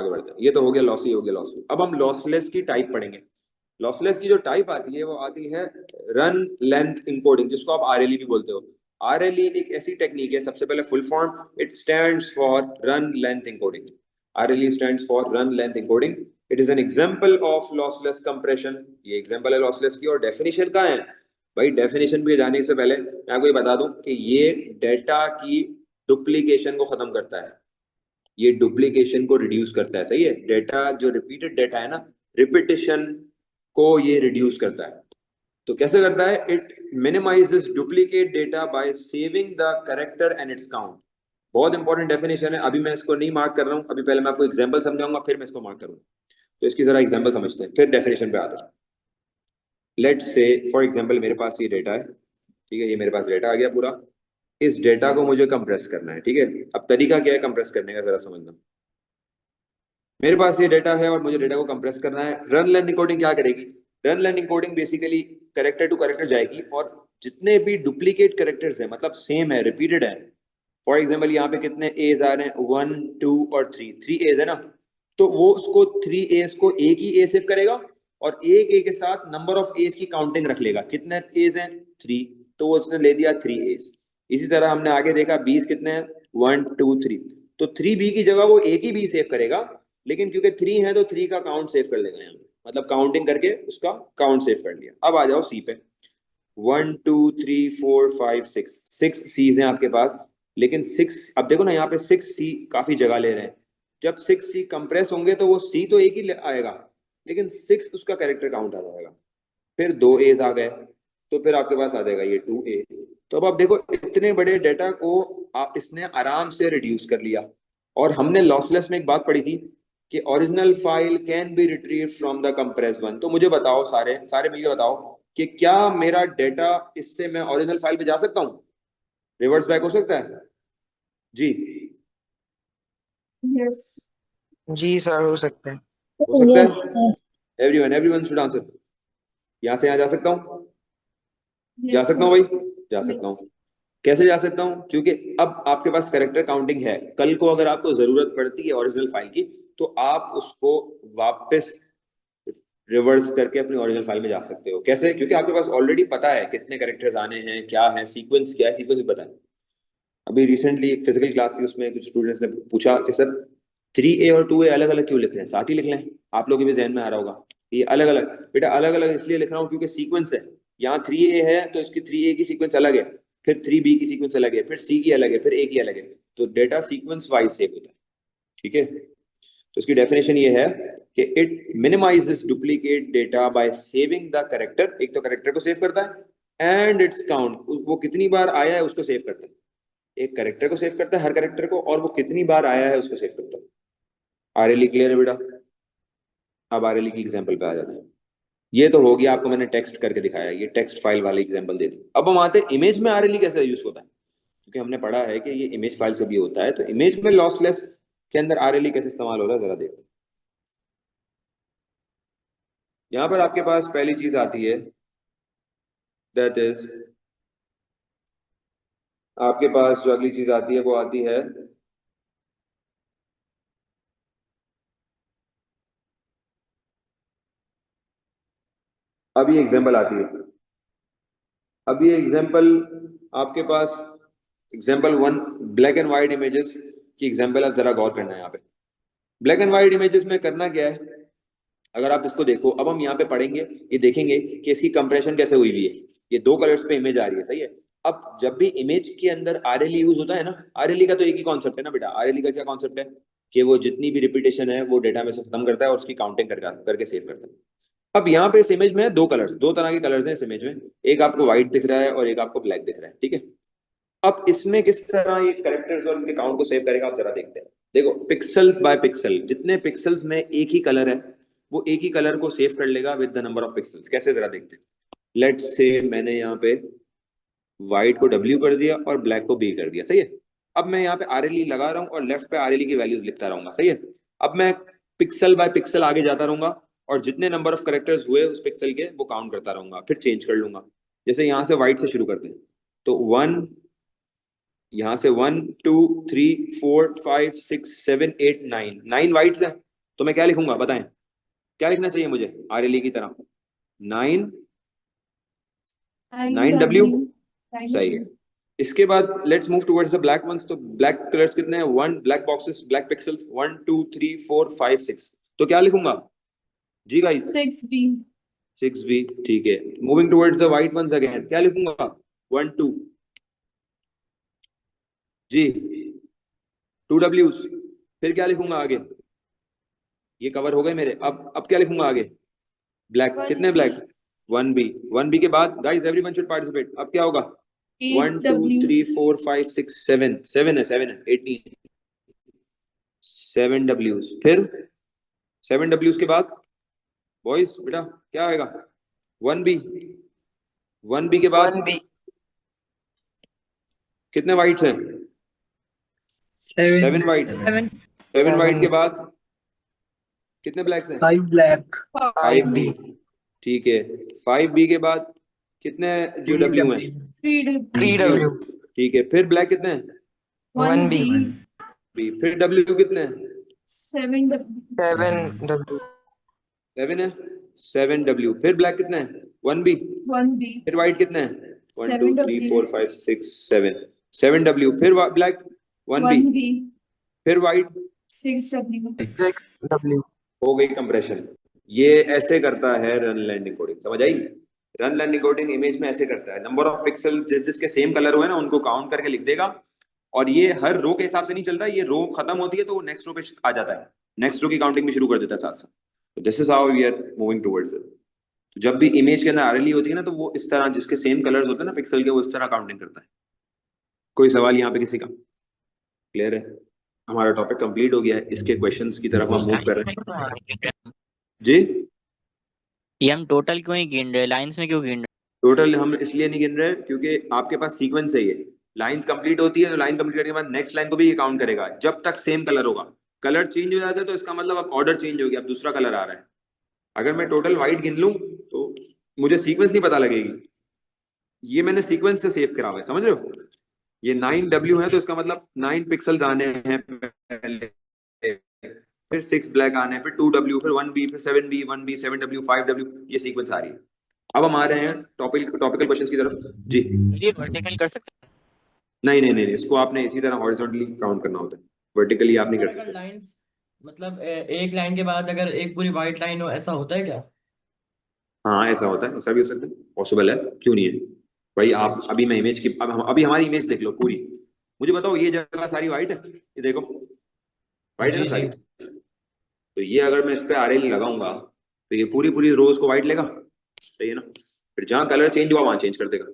आगे बढ़ते हैं। ये तो हो गया लॉसी, हो गया लॉसी। अब हम लॉसलेस की टाइप पढ़ेंगे। लॉसलेस की जो टाइप आती है वो आती है रन लेंथ इनकोडिंग, जिसको आप आरएलई भी बोलते हो। आरएलई एक ऐसी टेक्निक है, सबसे पहले full form, it stands for run length encoding. RLE stands for run length encoding. It is an example of lossless compression. ये एग्जांपल है लॉसलेस की। और डेफिनेशन का है भाई, डेफिनेशन पे जाने से पहले मैं आपको ये बता दूं कि ये डेटा की डुप्लीकेशन को खत्म करता है, ये डुप्लीकेशन को रिड्यूस करता है। सही है, डेटा जो रिपीटेड डेटा है ना, रिपीटिशन को ये रिड्यूस करता है। तो कैसे करता है? It minimises duplicate data bye saving the character and it's count. बहुत इंपॉर्टेंट डेफिनेशन है। अभी मैं इसको नहीं मार्क कर रहा हूं, अभी पहले मैं आपको एग्जांपल समझाऊंगा, फिर मैं इसको मार्क करूंगा। तो इसकी जरा एग्जांपल समझते हैं, फिर डेफिनेशन पे आते हैं। लेट्स से फॉर एग्जांपल मेरे पास ये डेटा है, ठीक है, ये मेरे पास डेटा आ गया पूरा। इस डेटा को मुझे कंप्रेस करना है, ठीक है। अब तरीका क्या है कंप्रेस करने का, जरा समझना। मेरे पास ये डेटा है और मुझे डेटा को कंप्रेस करना है। रन लेंथ इनकोडिंग क्या करेगी? Run length encoding basically character to character जाएगी, और जितने भी डुप्लीकेट कैरेक्टर्स हैं, मतलब सेम है, रिपीटेड है। फॉर एग्जाम्पल यहाँ पे कितने एज आ रहे हैं? 1 2 और 3, 3 एज है ना। तो वो उसको 3 एज को एक ही ए सेव करेगा, और एक ए के साथ नंबर ऑफ एज की काउंटिंग रख लेगा। कितने एज हैं? 3। तो वो उसने ले दिया 3 एज। इसी तरह हमने आगे देखा बीस कितने हैं? 1 2 3। तो 3 बी की जगह वो एक ही बी सेव करेगा, लेकिन क्योंकि 3 है तो 3 का काउंट सेव कर लेगा यहाँ पे, मतलब काउंटिंग करके उसका काउंट सेव कर लिया। अब आ जाओ सी पे। 1 2 3 4 5 6, 6 सीज हैं आपके पास। लेकिन 6, अब देखो ना यहाँ पे 6 सी काफी जगह ले रहे हैं। जब 6 सी कंप्रेस होंगे तो वो सी तो एक ही आएगा, लेकिन 6 उसका कैरेक्टर काउंट आ जाएगा। फिर 2 एज आ गए, तो फिर आपके पास आ जाएगा ये 2 ए। तो अब आप देखो, इतने बड़े डेटा को आप इसने आराम से रिड्यूस कर लिया। और हमने लॉसलेस में एक बात पढ़ी थी कि original file can be retrieve from the compress one. तो मुझे बताओ, सारे सारे मिलकर बताओ कि क्या मेरा डेटा इससे मैं ओरिजिनल फाइल पे जा सकता हूँ? रिवर्स बैक हो सकता है जी? यस। जी सर, हो सकता है। हो सकता यस है। Everyone everyone should answer. यहाँ से यहाँ जा सकता हूँ? जा यस सकता हूँ सर। भाई, जा सकता यस। हूँ। कैसे जा सकता हूँ? क्योंकि अब आपके पास करेक्टर काउंटिंग है। कल को अगर आपको जरूरत पड़ती है ओरिजिनल फाइल की, तो आप उसको वापस रिवर्स करके अपनी ओरिजिनल फाइल में जा सकते हो। कैसे? क्योंकि आपके पास ऑलरेडी पता है कितने करेक्टर्स आने हैं, क्या है सीक्वेंस, क्या है सीक्वेंस भी पता है। अभी रिसेंटली एक फिजिकल क्लास थी, उसमें कुछ स्टूडेंट्स ने पूछा कि सर 3 ए और 2 ए अलग अलग क्यों लिख रहे हैं? साथ ही लिख लें। आप लोगों के भी जहन में आ रहा होगा ये अलग अलग। बेटा अलग अलग इसलिए लिख रहा हूँ क्योंकि सीक्वेंस है। यहाँ 3 ए है तो इसकी 3 ए की सीक्वेंस अलग है, फिर 3 बी की सीक्वेंस अलग है, फिर सी की अलग है, फिर ए की अलग है। तो डेटा सीक्वेंस वाइज सेव होता है, ठीक है। तो इसकी डेफिनेशन ये है कि it minimises duplicate data bye saving the character. एक तो कैरेक्टर को सेव करता है, एंड इट्स काउंट, वो कितनी बार आया है उसको सेव करता है। एक कैरेक्टर को सेव करता है, हर कैरेक्टर को, और वो कितनी बार आया है उसको सेव करता है। आरएलई क्लियर है बेटा? अब आरएलई की एग्जांपल पे आ जाते हैं। ये तो हो गया, आपको मैंने टेक्स्ट करके दिखाया, ये टेक्स्ट फाइल वाली एग्जांपल दे दी। अब हम आते हैं इमेज में आरएलई कैसे यूज होता है, क्योंकि हमने पढ़ा है कि ये इमेज फाइल से भी होता है। तो इमेज में लॉसलेस के अंदर आरएलई कैसे इस्तेमाल हो रहा है, जरा देखते हैं। यहाँ पर आपके पास पहली चीज आती है, दैट इज, आपके पास जो अगली चीज आती है वो आती है अब ये एग्जांपल आती है। अब ये एग्जांपल आपके पास, example 1, black and white images की एग्जांपल। आप जरा गौर करना है यहाँ पे। ब्लैक एंड व्हाइट इमेजेस में करना क्या है, अगर आप इसको देखो, अब हम यहाँ पे पढ़ेंगे, ये देखेंगे कि इसकी कंप्रेशन कैसे हुई हुई है। ये 2 कलर्स पे इमेज आ रही है, सही है। अब जब भी इमेज के अंदर आरएलई यूज होता है ना, आरएलई का तो एक ही कॉन्सेप्ट है ना बेटा। आरएलई का क्या कॉन्सेप्ट है कि वो जितनी भी रिपीटेशन है वो डेटा में से खत्म करता है और उसकी काउंटिंग करके सेव करता है। अब यहाँ पे इस इमेज में दो कलर्स, 2 तरह के कलर्स हैं इस इमेज में। एक आपको व्हाइट दिख रहा है और एक आपको ब्लैक दिख रहा है, ठीक है। अब इसमें किस तरह ये कैरेक्टर्स और उनके काउंट को सेव करेगा, आप जरा देखते हैं। देखो, पिक्सल्स बाय पिक्सल, जितने पिक्सल्स में एक ही कलर है वो एक ही कलर को सेव कर लेगा with the number of pixels. कैसे, जरा देखते हैं। लेट्स से मैंने यहाँ पे व्हाइट को W कर दिया और ब्लैक को B कर दिया, सही है। अब मैं यहाँ पे आरएलई लगा रहा हूँ और लेफ्ट पे आरएलई की वैल्यूज लिखता रहूंगा, सही है। अब मैं पिक्सल बाय पिक्सल आगे जाता रहूंगा, और जितने नंबर ऑफ करेक्टर्स हुए उस पिक्सल के वो काउंट करता रहूंगा, फिर चेंज कर लूंगा। जैसे यहाँ से व्हाइट से शुरू करते हैं, तो 1, यहाँ से 1 2 3 4 5 6 7 8 9, 9 वाइट्स हैं। तो मैं क्या लिखूंगा बताएं, क्या लिखना चाहिए मुझे आरएलई की तरह? 9W सही है। इसके बाद let's move towards the black ones. तो ब्लैक कलर्स कितने हैं? 1 ब्लैक बॉक्सेस, ब्लैक पिक्सल्स 1 2 3 4 5 6। तो क्या लिखूंगा जी गाइस? 6B। 6B ठीक है। Moving towards the white ones again, क्या लिखूंगा? 1 2 जी 2Ws। फिर क्या लिखूंगा आगे? ये कवर हो गए मेरे। अब क्या लिखूंगा आगे? ब्लैक, कितने ब्लैक? 1B। 1B के बाद गाइस एवरीवन शुड पार्टिसिपेट। अब क्या होगा? 1 2 8W। 3 4 5 6 7 7 है, 7 है, 18। 7Ws। फिर 7Ws के बाद बॉयज बेटा क्या आएगा? 1B। 1B के बाद 1B। कितने वाइट्स हैं? 7 वाइट्स। 7 वाइट के बाद कितने ब्लैक्स हैं? 5 ब्लैक। 5B ठीक है। 5B के बाद कितने जो W हैं? 3W। ठीक है। फिर ब्लैक कितने हैं? 1B। B। फिर W कितने हैं? 7W। 7W। 7 है। 7W। फिर ब्लैक कितने हैं? 1B। 1B। फिर व्हाइट कितने हैं? 1 2 3 7W। 4 5 6 7 7W। फिर ब्लैक 1B। 1B। फिर व्हाइट 6W। 6W। हो गई कंप्रेशन। ये ऐसे करता है रन लैंडिंग कोडिंग, समझ आई? रन लैंडिंग कोडिंग इमेज में ऐसे करता है। नंबर ऑफ पिक्सल जिसके सेम कलर हुए ना उनको काउंट करके लिख देगा। और ये हर रो के हिसाब से नहीं चलता, ये रो खत्म होती है तो वो नेक्स्ट रो पे आ जाता है, नेक्स्ट रो की काउंटिंग भी शुरू कर देता है साथ साथ। तो this is how we are moving towards it. तो जब भी इमेज के अंदर आरएलई होती है ना तो वो इस तरह जिसके सेम कलर्स होते हैं ना पिक्सल के, वो इस तरह काउंटिंग करता है। कोई सवाल यहाँ पे किसी का? क्लियर है? हमारा टॉपिक कंप्लीट हो गया है, इसके क्वेश्चंस की तरफ हम मूव कर रहे हैं जी। ये हम टोटल क्यों ही गिन रहे, लाइंस में क्यों गिन रहे? टोटल हम इसलिए नहीं गिन रहे क्योंकि आपके पास सीक्वेंस है, ये लाइंस कंप्लीट होती है तो लाइन कंप्लीट करने के बाद नेक्स्ट लाइन को भी ये काउंट करेगा जब तक सेम कलर होगा। कलर चेंज हो जाता है तो इसका मतलब अब ऑर्डर चेंज हो गया, अब दूसरा कलर आ रहा है। अगर मैं टोटल व्हाइट गिन लूं तो मुझे सीक्वेंस नहीं पता लगेगी। ये मैंने सीक्वेंस से सेव करा हुआ है, समझ रहे हो? ये 9W है तो इसका मतलब 9 पिक्सल्स आने हैं पहले, फिर 6 ब्लैक आने हैं, फिर 2W, फिर 1B, फिर 7B, 1B, 7W, 5W, ये सीक्वेंस आ रही है। अब हम आ रहे हैं टॉपिकल क्वेश्चंस की तरफ जी। ये वर्टिकल कर सकते हैं? नहीं, इसको आपने इसी तरह हॉरिजॉन्टली काउंट करना होता है, वर्टिकली आप नहीं कर सकते। लाइंस मतलब एक लाइन के बाद अगर एक पूरी व्हाइट लाइन हो, ऐसा होता है क्या? हाँ ऐसा होता है, ऐसा भी हो सकता है, पॉसिबल है, क्यों नहीं है भाई। आप अभी मैं इमेज की अभी हमारी इमेज देख लो पूरी, मुझे बताओ ये जगह सारी व्हाइट है, ये देखो व्हाइट है जी ना सारी। जी। तो ये अगर मैं इस पे आरएल लगाऊंगा तो ये पूरी पूरी रोज को व्हाइट लेगा, सही है ना? फिर जहां कलर चेंज हुआ वहां चेंज कर देगा।